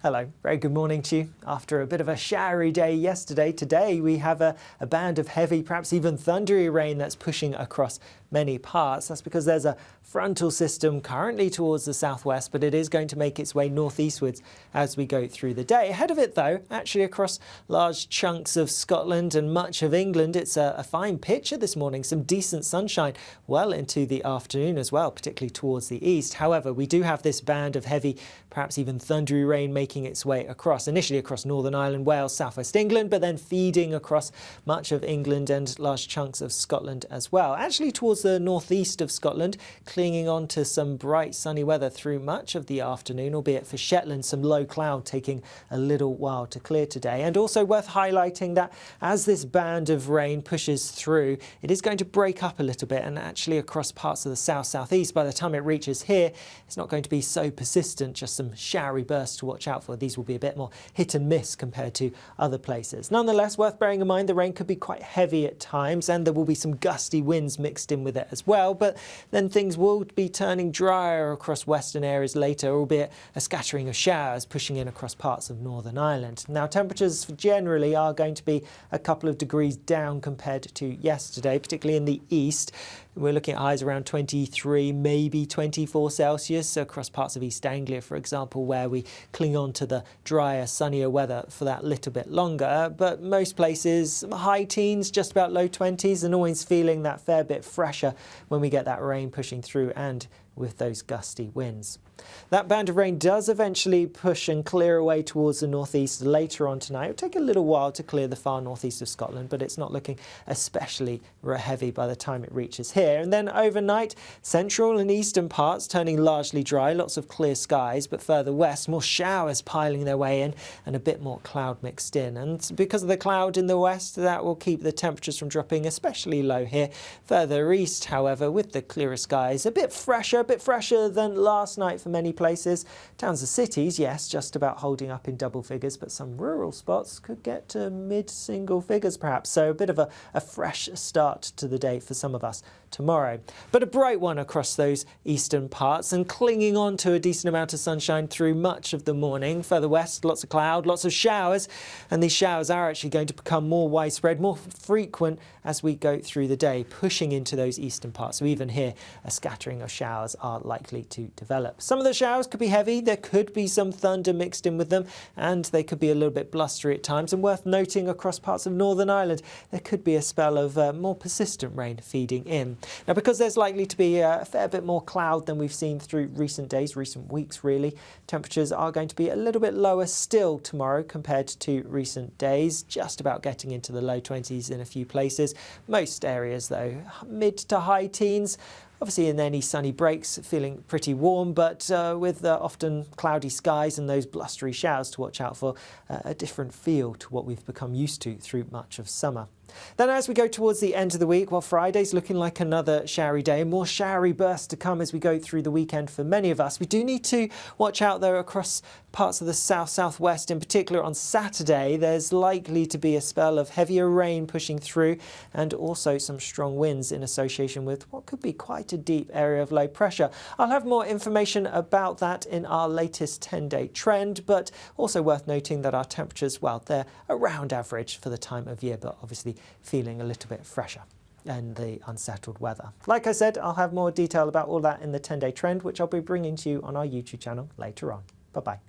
Hello, very good morning to you. After a bit of a showery day yesterday, today we have a band of heavy, perhaps even thundery rain that's pushing across many parts. That's because there's a frontal system currently towards the southwest, but it is going to make its way northeastwards as we go through the day. Ahead of it though, actually across large chunks of Scotland and much of England, it's a fine picture this morning. Some decent sunshine well into the afternoon as well, particularly towards the east. However, we do have this band of heavy, perhaps even thundery rain making its way across, initially across Northern Ireland, Wales, southwest England, but then feeding across much of England and large chunks of Scotland as well. Actually towards the northeast of Scotland, clinging on to some bright sunny weather through much of the afternoon, albeit for Shetland, some low cloud taking a little while to clear today. And also worth highlighting that as this band of rain pushes through, it is going to break up a little bit and actually across parts of the south-southeast. By the time it reaches here, it's not going to be so persistent, just some showery bursts to watch out for. These will be a bit more hit and miss compared to other places. Nonetheless, worth bearing in mind the rain could be quite heavy at times and there will be some gusty winds mixed in with it as well, but then things will be turning drier across western areas later, albeit a scattering of showers pushing in across parts of Northern Ireland. Now temperatures generally are going to be a couple of degrees down compared to yesterday, particularly in the east. We're looking at highs around 23, maybe 24 Celsius across parts of East Anglia, for example, where we cling on to the drier, sunnier weather for that little bit longer. But most places, high teens, just about low 20s, and always feeling that fair bit fresher when we get that rain pushing through and with those gusty winds. That band of rain does eventually push and clear away towards the northeast later on tonight. It'll take a little while to clear the far northeast of Scotland, but it's not looking especially heavy by the time it reaches here. And then overnight, central and eastern parts turning largely dry, lots of clear skies, but further west, more showers piling their way in and a bit more cloud mixed in. And because of the cloud in the west, that will keep the temperatures from dropping especially low here. Further east, however, with the clearer skies, a bit fresher than last night for many places. Towns and cities, yes, just about holding up in double figures, but some rural spots could get to mid-single figures perhaps. So a bit of a fresh start to the day for some of us tomorrow. But a bright one across those eastern parts and clinging on to a decent amount of sunshine through much of the morning. Further west, lots of cloud, lots of showers, and these showers are actually going to become more widespread, more frequent as we go through the day, pushing into those eastern parts. So even here, a scattering of showers are likely to develop. Some of the showers could be heavy, there could be some thunder mixed in with them, and they could be a little bit blustery at times. And worth noting, across parts of Northern Ireland, there could be a spell of more persistent rain feeding in. Now, because there's likely to be a fair bit more cloud than we've seen through recent days, recent weeks really, temperatures are going to be a little bit lower still tomorrow compared to recent days, just about getting into the low 20s in a few places. Most areas though, mid to high teens. Obviously in any sunny breaks, feeling pretty warm, but with often cloudy skies and those blustery showers to watch out for, a different feel to what we've become used to through much of summer. Then as we go towards the end of the week, well, Friday's looking like another showery day. More showery bursts to come as we go through the weekend for many of us. We do need to watch out though across parts of the south-southwest. In particular on Saturday, there's likely to be a spell of heavier rain pushing through and also some strong winds in association with what could be quite a deep area of low pressure. I'll have more information about that in our latest 10-day trend, but also worth noting that our temperatures, well, they're around average for the time of year, but obviously feeling a little bit fresher and the unsettled weather. Like I said, I'll have more detail about all that in the 10-day trend, which I'll be bringing to you on our YouTube channel later on. Bye-bye.